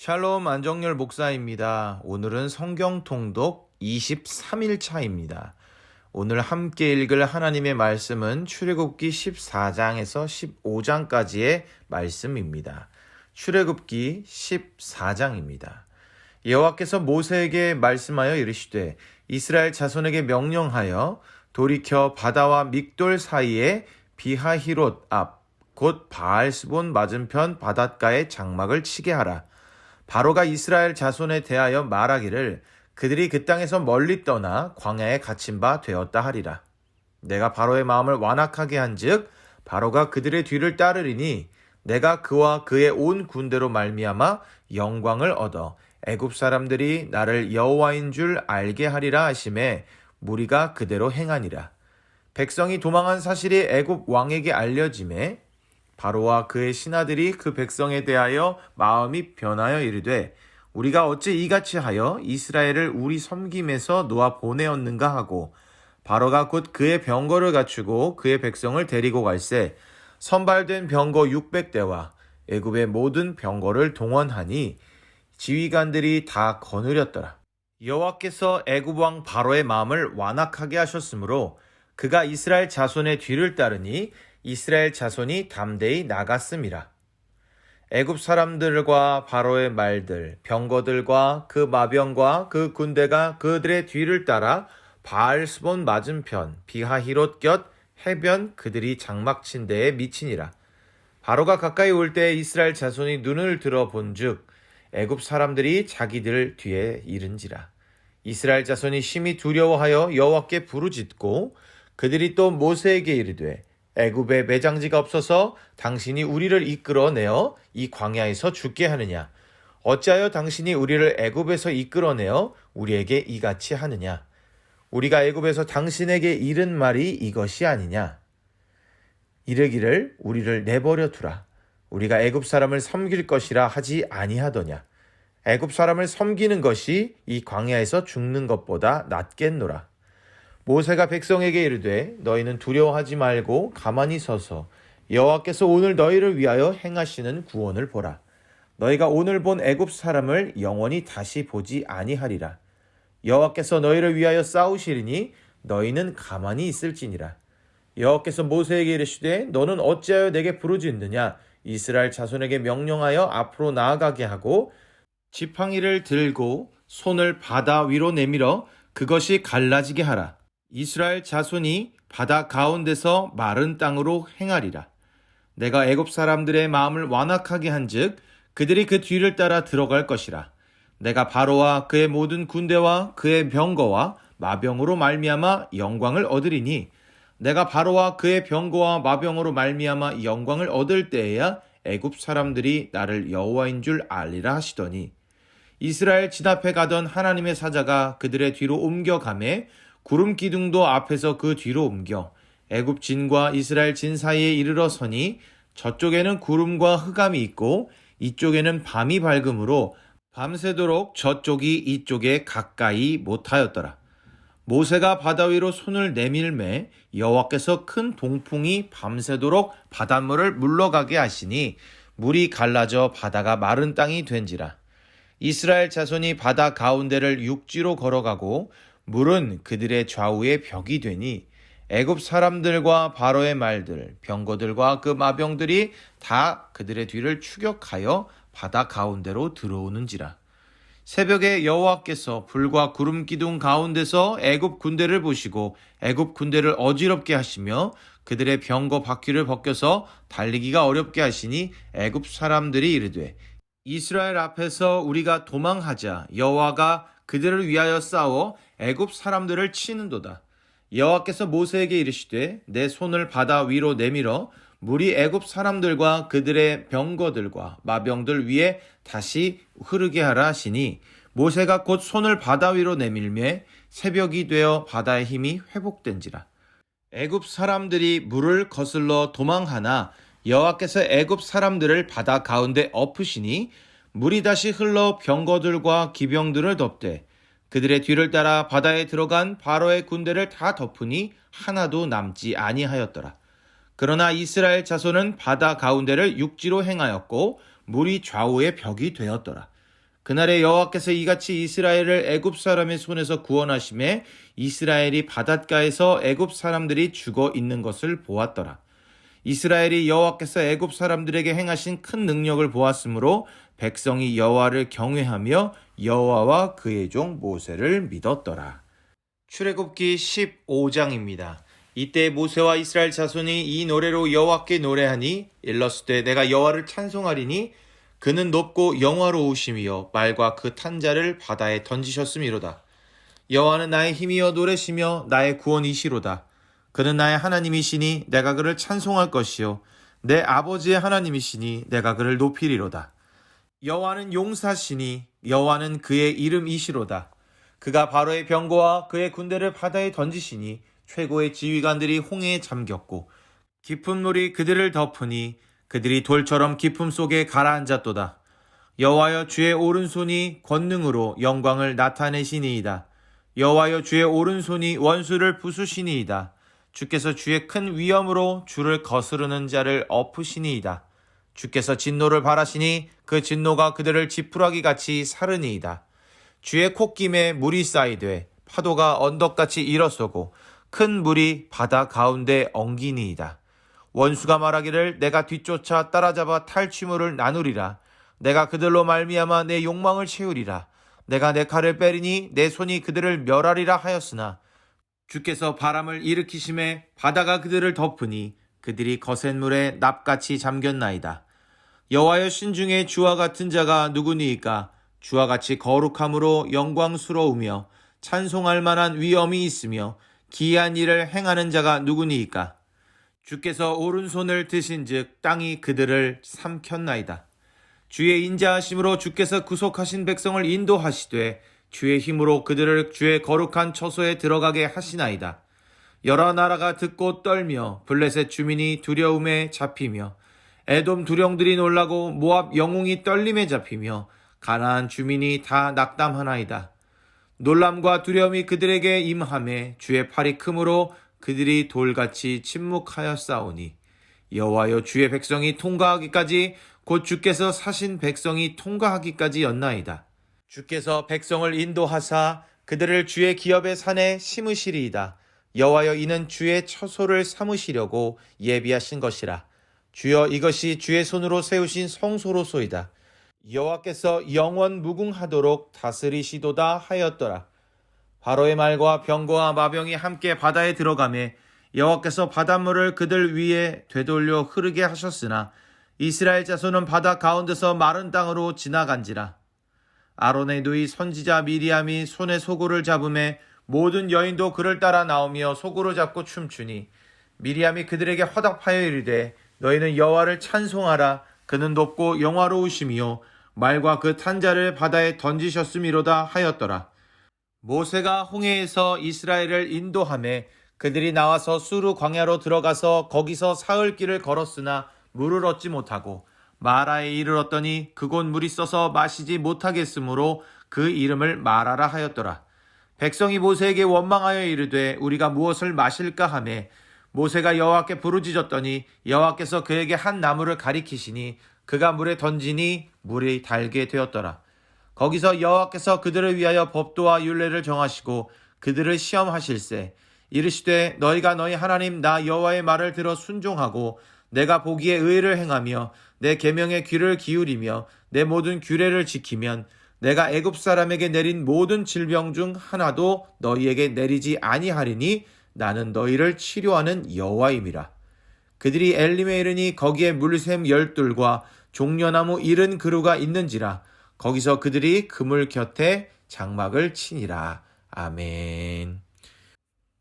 샬롬 안정열 목사입니다. 오늘은 성경 통독 23일 차입니다. 오늘 함께 읽을 하나님의 말씀은 출애굽기 14장에서 15장까지의 말씀입니다. 출애굽기 14장입니다. 여호와께서 모세에게 말씀하여 이르시되 이스라엘 자손에게 명령하여 돌이켜 바다와 믹돌 사이에 비하히롯 앞 곧 바알스본 맞은편 바닷가에 장막을 치게 하라. 바로가 이스라엘 자손에 대하여 말하기를 그들이 그 땅에서 멀리 떠나 광야에 갇힌 바 되었다 하리라. 내가 바로의 마음을 완악하게 한즉 바로가 그들의 뒤를 따르리니 내가 그와 그의 온 군대로 말미암아 영광을 얻어 애굽 사람들이 나를 여호와인 줄 알게 하리라 하심에 무리가 그대로 행하니라. 백성이 도망한 사실이 애굽 왕에게 알려짐에 바로와 그의 신하들이 그 백성에 대하여 마음이 변하여 이르되 우리가 어찌 이같이 하여 이스라엘을 우리 섬김에서 놓아 보내었는가 하고 바로가 곧 그의 병거를 갖추고 그의 백성을 데리고 갈새 선발된 병거 600대와 애굽의 모든 병거를 동원하니 지휘관들이 다 거느렸더라. 여호와께서 애굽 왕 바로의 마음을 완악하게 하셨으므로 그가 이스라엘 자손의 뒤를 따르니 이스라엘 자손이 담대히 나갔음이라. 애굽 사람들과 바로의 말들, 병거들과 그 마병과 그 군대가 그들의 뒤를 따라 바알스본 맞은편 비하히롯 곁 해변 그들이 장막 친 데에 미치니라. 바로가 가까이 올 때 이스라엘 자손이 눈을 들어 본즉 애굽 사람들이 자기들 뒤에 이른지라. 이스라엘 자손이 심히 두려워하여 여호와께 부르짖고 그들이 또 모세에게 이르되 애굽에 매장지가 없어서 당신이 우리를 이끌어내어 이 광야에서 죽게 하느냐? 어찌하여 당신이 우리를 애굽에서 이끌어내어 우리에게 이같이 하느냐? 우리가 애굽에서 당신에게 이른 말이 이것이 아니냐? 이르기를 우리를 내버려 두라. 우리가 애굽 사람을 섬길 것이라 하지 아니하더냐? 애굽 사람을 섬기는 것이 이 광야에서 죽는 것보다 낫겠노라. 모세가 백성에게 이르되 너희는 두려워하지 말고 가만히 서서 여호와께서 오늘 너희를 위하여 행하시는 구원을 보라. 너희가 오늘 본 애굽 사람을 영원히 다시 보지 아니하리라. 여호와께서 너희를 위하여 싸우시리니 너희는 가만히 있을지니라. 여호와께서 모세에게 이르시되 너는 어찌하여 내게 부르짖느냐? 이스라엘 자손에게 명령하여 앞으로 나아가게 하고 지팡이를 들고 손을 바다 위로 내밀어 그것이 갈라지게 하라. 이스라엘 자손이 바다 가운데서 마른 땅으로 행하리라. 내가 애굽 사람들의 마음을 완악하게 한즉 그들이 그 뒤를 따라 들어갈 것이라. 내가 바로와 그의 모든 군대와 그의 병거와 마병으로 말미암아 영광을 얻으리니 내가 바로와 그의 병거와 마병으로 말미암아 영광을 얻을 때에야 애굽 사람들이 나를 여호와인 줄 알리라 하시더니 이스라엘 진 앞에 가던 하나님의 사자가 그들의 뒤로 옮겨가매 구름 기둥도 앞에서 그 뒤로 옮겨 애굽 진과 이스라엘 진 사이에 이르러 서니 저쪽에는 구름과 흑암이 있고 이쪽에는 밤이 밝음으로 밤새도록 저쪽이 이쪽에 가까이 못하였더라. 모세가 바다 위로 손을 내밀매 여호와께서 큰 동풍이 밤새도록 바닷물을 물러가게 하시니 물이 갈라져 바다가 마른 땅이 된지라. 이스라엘 자손이 바다 가운데를 육지로 걸어가고 물은 그들의 좌우에 벽이 되니 애굽 사람들과 바로의 말들, 병거들과 그 마병들이 다 그들의 뒤를 추격하여 바다 가운데로 들어오는지라. 새벽에 여호와께서 불과 구름 기둥 가운데서 애굽 군대를 보시고 애굽 군대를 어지럽게 하시며 그들의 병거 바퀴를 벗겨서 달리기가 어렵게 하시니 애굽 사람들이 이르되 이스라엘 앞에서 우리가 도망하자. 여호와가 그들을 위하여 싸워 애굽 사람들을 치는도다. 여호와께서 모세에게 이르시되 내 손을 바다 위로 내밀어 물이 애굽 사람들과 그들의 병거들과 마병들 위에 다시 흐르게 하라 하시니 모세가 곧 손을 바다 위로 내밀매 새벽이 되어 바다의 힘이 회복된지라. 애굽 사람들이 물을 거슬러 도망하나 여호와께서 애굽 사람들을 바다 가운데 엎으시니 물이 다시 흘러 병거들과 기병들을 덮되 그들의 뒤를 따라 바다에 들어간 바로의 군대를 다 덮으니 하나도 남지 아니하였더라. 그러나 이스라엘 자손은 바다 가운데를 육지로 행하였고 물이 좌우의 벽이 되었더라. 그날에 여호와께서 이같이 이스라엘을 애굽 사람의 손에서 구원하심에 이스라엘이 바닷가에서 애굽 사람들이 죽어 있는 것을 보았더라. 이스라엘이 여호와께서 애굽 사람들에게 행하신 큰 능력을 보았으므로 백성이 여호와를 경외하며 여호와와 그의 종 모세를 믿었더라. 출애굽기 15장입니다. 이때 모세와 이스라엘 자손이 이 노래로 여호와께 노래하니 일렀으되 내가 여호와를 찬송하리니 그는 높고 영화로우심이요 말과 그 탄자를 바다에 던지셨음이로다. 여호와는 나의 힘이여 노래시며 나의 구원이시로다. 그는 나의 하나님이시니 내가 그를 찬송할 것이요 내 아버지의 하나님이시니 내가 그를 높이리로다. 여호와는 용사시니 여호와는 그의 이름이시로다. 그가 바로의 병거와 그의 군대를 바다에 던지시니 최고의 지휘관들이 홍해에 잠겼고 깊은 물이 그들을 덮으니 그들이 돌처럼 깊음 속에 가라앉았도다. 여호와여 주의 오른손이 권능으로 영광을 나타내시니이다. 여호와여 주의 오른손이 원수를 부수시니이다. 주께서 주의 큰 위엄으로 주를 거스르는 자를 엎으시니이다. 주께서 진노를 발하시니 그 진노가 그들을 지푸라기 같이 사르니이다. 주의 콧김에 물이 쌓이되 파도가 언덕같이 일어서고 큰 물이 바다 가운데 엉기니이다. 원수가 말하기를 내가 뒤쫓아 따라잡아 탈취물을 나누리라. 내가 그들로 말미암아 내 욕망을 채우리라. 내가 내 칼을 빼리니 내 손이 그들을 멸하리라 하였으나 주께서 바람을 일으키심에 바다가 그들을 덮으니 그들이 거센 물에 납같이 잠겼나이다. 여호와여 신중에 주와 같은 자가 누구니이까? 주와 같이 거룩함으로 영광스러우며 찬송할 만한 위엄이 있으며 기이한 일을 행하는 자가 누구니이까? 주께서 오른손을 드신즉 땅이 그들을 삼켰나이다. 주의 인자하심으로 주께서 구속하신 백성을 인도하시되 주의 힘으로 그들을 주의 거룩한 처소에 들어가게 하시나이다. 여러 나라가 듣고 떨며 블레셋 주민이 두려움에 잡히며 에돔 두령들이 놀라고 모압 영웅이 떨림에 잡히며 가나안 주민이 다 낙담하나이다. 놀람과 두려움이 그들에게 임하매 주의 팔이 크므로 그들이 돌같이 침묵하였사오니 여호와여 주의 백성이 통과하기까지 곧 주께서 사신 백성이 통과하기까지였나이다. 주께서 백성을 인도하사 그들을 주의 기업의 산에 심으시리이다. 여호와여 이는 주의 처소를 삼으시려고 예비하신 것이라. 주여 이것이 주의 손으로 세우신 성소로소이다. 여호와께서 영원 무궁하도록 다스리시도다 하였더라. 바로의 말과 병거와 마병이 함께 바다에 들어가매 여호와께서 바닷물을 그들 위에 되돌려 흐르게 하셨으나 이스라엘 자손은 바다 가운데서 마른 땅으로 지나간지라. 아론의 누이 선지자 미리암이 손에 소고를 잡음에 모든 여인도 그를 따라 나오며 소고를 잡고 춤추니 미리암이 그들에게 화답하여 이르되 너희는 여호와를 찬송하라. 그는 높고 영화로우심이요 말과 그 탄자를 바다에 던지셨음이로다 하였더라. 모세가 홍해에서 이스라엘을 인도하매 그들이 나와서 수르 광야로 들어가서 거기서 사흘 길을 걸었으나 물을 얻지 못하고 마라에 이르렀더니 그곳 물이 써서 마시지 못하겠으므로 그 이름을 마라라 하였더라. 백성이 모세에게 원망하여 이르되 우리가 무엇을 마실까 하매 모세가 여호와께 부르짖었더니 여호와께서 그에게 한 나무를 가리키시니 그가 물에 던지니 물이 달게 되었더라. 거기서 여호와께서 그들을 위하여 법도와 율례를 정하시고 그들을 시험하실세 이르시되 너희가 너희 하나님 나 여호와의 말을 들어 순종하고 내가 보기에 의를 행하며 내 계명에 귀를 기울이며 내 모든 규례를 지키면 내가 애굽 사람에게 내린 모든 질병 중 하나도 너희에게 내리지 아니하리니 나는 너희를 치료하는 여호와임이라. 그들이 엘림에 이르니 거기에 물샘 12과 종려나무 70그루가 있는지라. 거기서 그들이 그물 곁에 장막을 치니라. 아멘.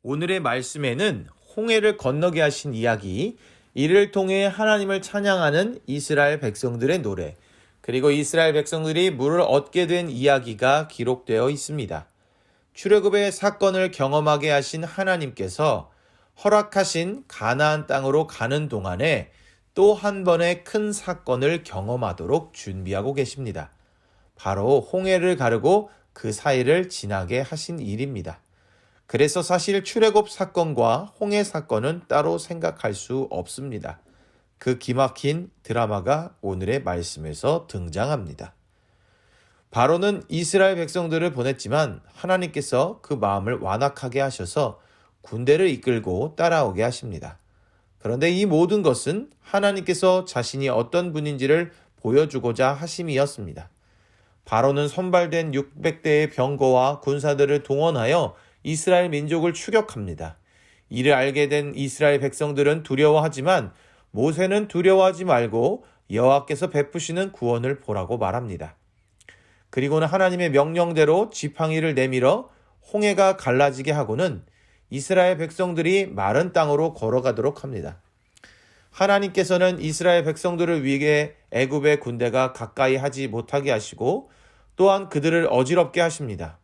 오늘의 말씀에는 홍해를 건너게 하신 이야기, 이를 통해 하나님을 찬양하는 이스라엘 백성들의 노래, 그리고 이스라엘 백성들이 물을 얻게 된 이야기가 기록되어 있습니다. 출애굽의 사건을 경험하게 하신 하나님께서 허락하신 가나안 땅으로 가는 동안에 또 한 번의 큰 사건을 경험하도록 준비하고 계십니다. 바로 홍해를 가르고 그 사이를 지나게 하신 일입니다. 그래서 사실 출애굽 사건과 홍해 사건은 따로 생각할 수 없습니다. 그 기막힌 드라마가 오늘의 말씀에서 등장합니다. 바로는 이스라엘 백성들을 보냈지만 하나님께서 그 마음을 완악하게 하셔서 군대를 이끌고 따라오게 하십니다. 그런데 이 모든 것은 하나님께서 자신이 어떤 분인지를 보여주고자 하심이었습니다. 바로는 선발된 600대의 병거와 군사들을 동원하여 이스라엘 민족을 추격합니다. 이를 알게 된 이스라엘 백성들은 두려워하지만 모세는 두려워하지 말고 여호와께서 베푸시는 구원을 보라고 말합니다. 그리고는 하나님의 명령대로 지팡이를 내밀어 홍해가 갈라지게 하고는 이스라엘 백성들이 마른 땅으로 걸어가도록 합니다. 하나님께서는 이스라엘 백성들을 위해 애굽의 군대가 가까이 하지 못하게 하시고 또한 그들을 어지럽게 하십니다.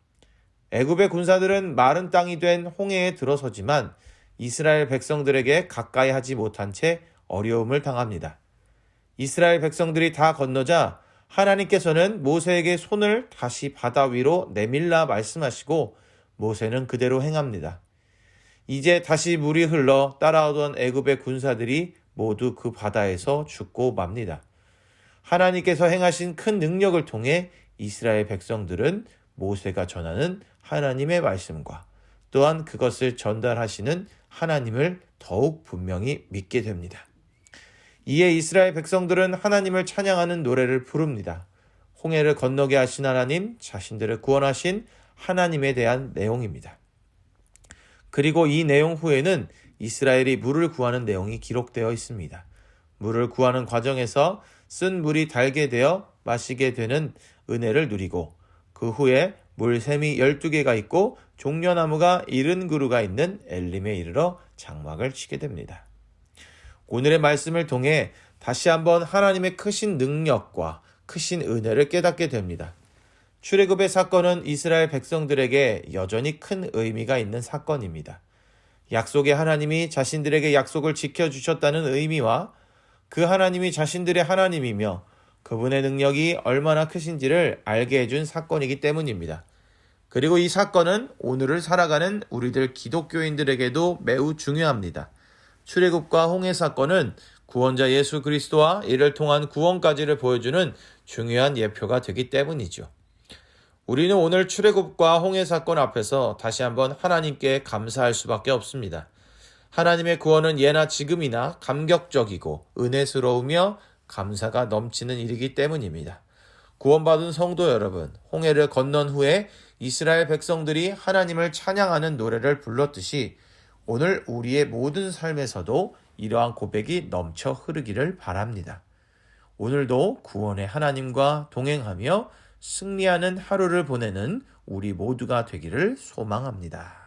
애굽의 군사들은 마른 땅이 된 홍해에 들어서지만 이스라엘 백성들에게 가까이 하지 못한 채 어려움을 당합니다. 이스라엘 백성들이 다 건너자 하나님께서는 모세에게 손을 다시 바다 위로 내밀라 말씀하시고 모세는 그대로 행합니다. 이제 다시 물이 흘러 따라오던 애굽의 군사들이 모두 그 바다에서 죽고 맙니다. 하나님께서 행하신 큰 능력을 통해 이스라엘 백성들은 모세가 전하는 하나님의 말씀과 또한 그것을 전달하시는 하나님을 더욱 분명히 믿게 됩니다. 이에 이스라엘 백성들은 하나님을 찬양하는 노래를 부릅니다. 홍해를 건너게 하신 하나님, 자신들을 구원하신 하나님에 대한 내용입니다. 그리고 이 내용 후에는 이스라엘이 물을 구하는 내용이 기록되어 있습니다. 물을 구하는 과정에서 쓴 물이 달게 되어 마시게 되는 은혜를 누리고 그 후에 물샘이 12개가 있고 종려나무가 70그루가 있는 엘림에 이르러 장막을 치게 됩니다. 오늘의 말씀을 통해 다시 한번 하나님의 크신 능력과 크신 은혜를 깨닫게 됩니다. 출애굽의 사건은 이스라엘 백성들에게 여전히 큰 의미가 있는 사건입니다. 약속의 하나님이 자신들에게 약속을 지켜주셨다는 의미와 그 하나님이 자신들의 하나님이며 그분의 능력이 얼마나 크신지를 알게 해준 사건이기 때문입니다. 그리고 이 사건은 오늘을 살아가는 우리들 기독교인들에게도 매우 중요합니다. 출애굽과 홍해 사건은 구원자 예수 그리스도와 이를 통한 구원까지를 보여주는 중요한 예표가 되기 때문이죠. 우리는 오늘 출애굽과 홍해 사건 앞에서 다시 한번 하나님께 감사할 수밖에 없습니다. 하나님의 구원은 예나 지금이나 감격적이고 은혜스러우며 감사가 넘치는 일이기 때문입니다. 구원받은 성도 여러분, 홍해를 건넌 후에 이스라엘 백성들이 하나님을 찬양하는 노래를 불렀듯이 오늘 우리의 모든 삶에서도 이러한 고백이 넘쳐 흐르기를 바랍니다. 오늘도 구원의 하나님과 동행하며 승리하는 하루를 보내는 우리 모두가 되기를 소망합니다.